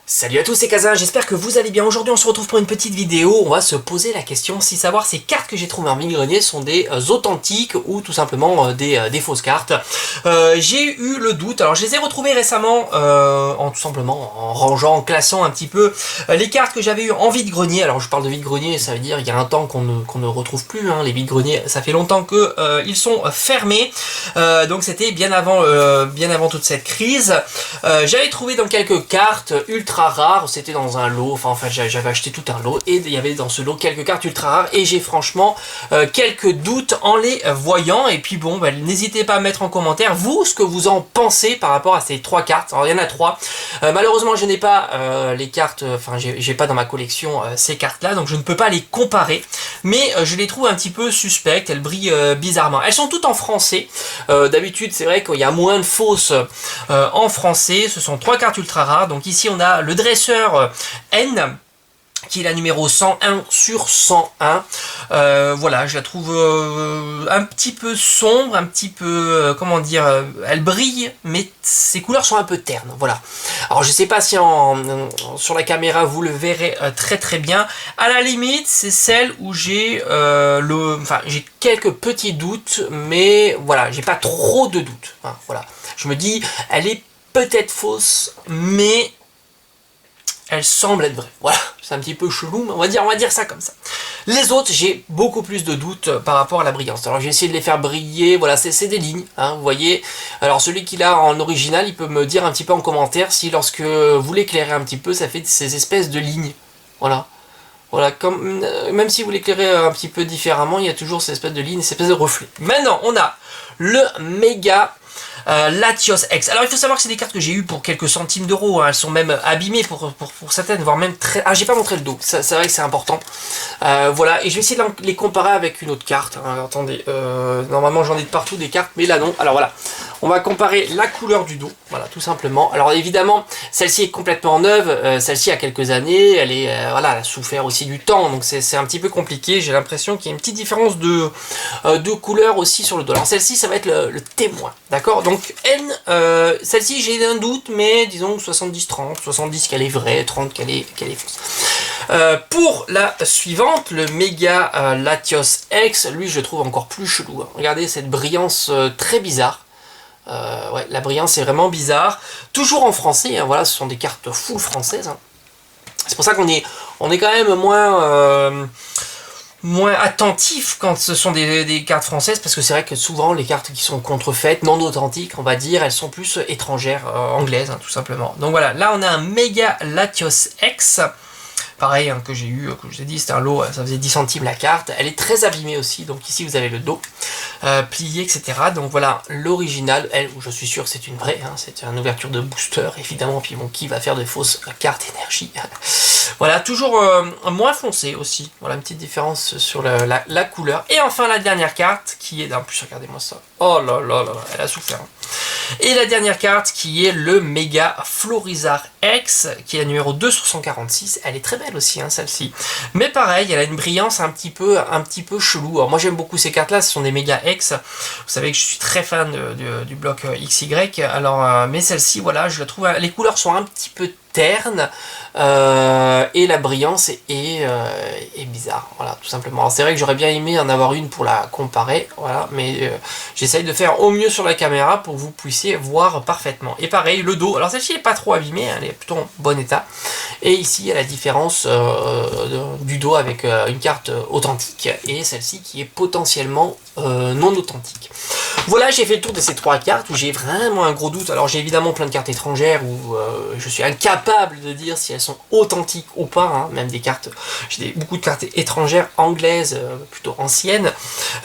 Salut à tous, c'est Kazin, j'espère que vous allez bien. Aujourd'hui on se retrouve pour une petite vidéo, on va se poser la question si savoir ces cartes que j'ai trouvées en vide-grenier sont des authentiques ou tout simplement des fausses cartes. J'ai eu le doute, alors je les ai retrouvées récemment en tout simplement en rangeant, en classant un petit peu les cartes que j'avais eues en vide-grenier. Alors je parle de vide-grenier, ça veut dire il y a un temps qu'on ne retrouve plus, hein. Les vide-greniers, ça fait longtemps que ils sont fermés, donc c'était bien avant toute cette crise. J'avais trouvé dans quelques cartes ultra rare, c'était dans un lot, enfin j'avais acheté tout un lot et il y avait dans ce lot quelques cartes ultra rares et j'ai franchement quelques doutes en les voyant. Et puis bon, n'hésitez pas à mettre en commentaire vous ce que vous en pensez par rapport à ces trois cartes. Alors il y en a trois, malheureusement je n'ai pas les cartes, enfin j'ai pas dans ma collection ces cartes là, donc je ne peux pas les comparer, mais je les trouve un petit peu suspectes, elles brillent bizarrement. Elles sont toutes en français, d'habitude c'est vrai qu'il y a moins de fausses en français. Ce sont trois cartes ultra rares, donc ici on a le dresseur N, qui est la numéro 101 sur 101. Voilà, je la trouve un petit peu sombre, un petit peu, comment dire, elle brille, mais ses couleurs sont un peu ternes, voilà. Alors je sais pas si sur la caméra vous le verrez très bien. À la limite, c'est celle où j'ai j'ai quelques petits doutes, mais voilà, j'ai pas trop de doutes, hein, voilà. Je me dis, elle est peut-être fausse, mais elle semble être vraie. Voilà, c'est un petit peu chelou, mais on va dire ça comme ça. Les autres, j'ai beaucoup plus de doutes par rapport à la brillance. Alors j'ai essayé de les faire briller, voilà, c'est des lignes, hein, vous voyez. Alors celui qui l'a en original, il peut me dire un petit peu en commentaire si lorsque vous l'éclairez un petit peu, ça fait ces espèces de lignes. Voilà. Voilà, même si vous l'éclairez un petit peu différemment, il y a toujours ces espèces de lignes, ces espèces de reflets. Maintenant, on a le méga Latios X. Alors il faut savoir que c'est des cartes que j'ai eues pour quelques centimes d'euros, hein. Elles sont même abîmées pour certaines, voire même très... Ah, j'ai pas montré le dos, c'est vrai que c'est important. Voilà, et je vais essayer de les comparer avec une autre carte, hein. Alors, attendez, normalement j'en ai de partout des cartes, mais là non. Alors voilà, on va comparer la couleur du dos, voilà, tout simplement. Alors évidemment, celle-ci est complètement neuve, celle-ci a quelques années, elle est, voilà, elle a souffert aussi du temps, donc c'est un petit peu compliqué. J'ai l'impression qu'il y a une petite différence de couleur aussi sur le dos. Alors celle-ci, ça va être le témoin, d'accord. Donc N, celle-ci j'ai un doute, mais disons 70-30, 70 qu'elle est vraie, 30 qu'elle est fausse. Pour la suivante, le méga Latios X, lui je le trouve encore plus chelou, hein. Regardez cette brillance très bizarre. Ouais, la brillance est vraiment bizarre. Toujours en français, hein, voilà, ce sont des cartes full françaises, hein. C'est pour ça qu'on est quand même moins attentif quand ce sont des cartes françaises, parce que c'est vrai que souvent les cartes qui sont contrefaites, non authentiques, on va dire, elles sont plus étrangères, anglaises, hein, tout simplement. Donc voilà, là on a un méga Latios X. Pareil, hein, que j'ai eu, comme je l'ai dit, c'était un lot, ça faisait 10 centimes la carte. Elle est très abîmée aussi, donc ici vous avez le dos plié, etc. Donc voilà, l'original, elle, je suis sûr que c'est une vraie, hein, c'est une ouverture de booster, évidemment, puis bon, qui va faire de fausses cartes énergie. Voilà, toujours moins foncé aussi, voilà, une petite différence sur la couleur. Et enfin, la dernière carte, qui est, en plus, regardez-moi ça, oh là là là, elle a souffert, hein. Et la dernière carte qui est le méga Florizarre X, qui est la numéro 2 sur 146. Elle est très belle aussi, hein, celle-ci. Mais pareil, elle a une brillance un petit peu chelou. Alors moi j'aime beaucoup ces cartes-là, ce sont des méga X. Vous savez que je suis très fan du bloc XY. Alors, mais celle-ci, voilà, je la trouve, les couleurs sont un petit peu ternes, et la brillance est bizarre, voilà, tout simplement. Alors c'est vrai que j'aurais bien aimé en avoir une pour la comparer, voilà, mais j'essaye de faire au mieux sur la caméra pour que vous puissiez voir parfaitement. Et pareil, le dos, alors celle-ci n'est pas trop abîmée, elle est plutôt en bon état. Et ici, il y a la différence du dos avec une carte authentique et celle-ci qui est potentiellement non authentique. Voilà, j'ai fait le tour de ces trois cartes où j'ai vraiment un gros doute. Alors j'ai évidemment plein de cartes étrangères où je suis incapable de dire si elles sont authentiques ou pas, hein. Même des cartes, j'ai beaucoup de cartes étrangères anglaises, plutôt anciennes,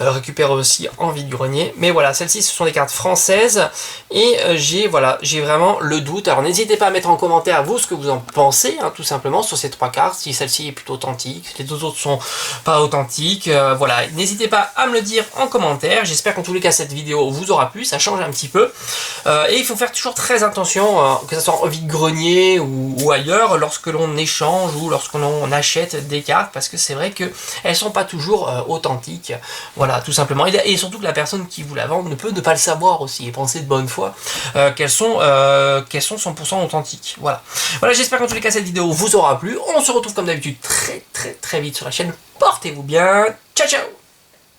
récupérées aussi en vide-grenier. Mais voilà, celles-ci ce sont des cartes françaises et j'ai vraiment le doute. Alors n'hésitez pas à mettre en commentaire vous ce que vous en pensez, hein, tout simplement sur ces trois cartes, si celle-ci est plutôt authentique, si les deux autres sont pas authentiques. Voilà, n'hésitez pas à me le dire en commentaire. J'espère qu'en tous les cas cette vidéo vous aura plu, ça change un petit peu. Et il faut faire toujours très attention, que ce soit en vide-grenier ou ailleurs lorsque l'on échange ou lorsque l'on achète des cartes, parce que c'est vrai que elles sont pas toujours authentiques, voilà, tout simplement, et surtout que la personne qui vous la vend ne peut ne pas le savoir aussi, et penser de bonne foi qu'elles sont 100% authentiques, voilà, j'espère qu'en tous les cas cette vidéo vous aura plu, on se retrouve comme d'habitude très vite sur la chaîne, portez-vous bien, ciao ciao.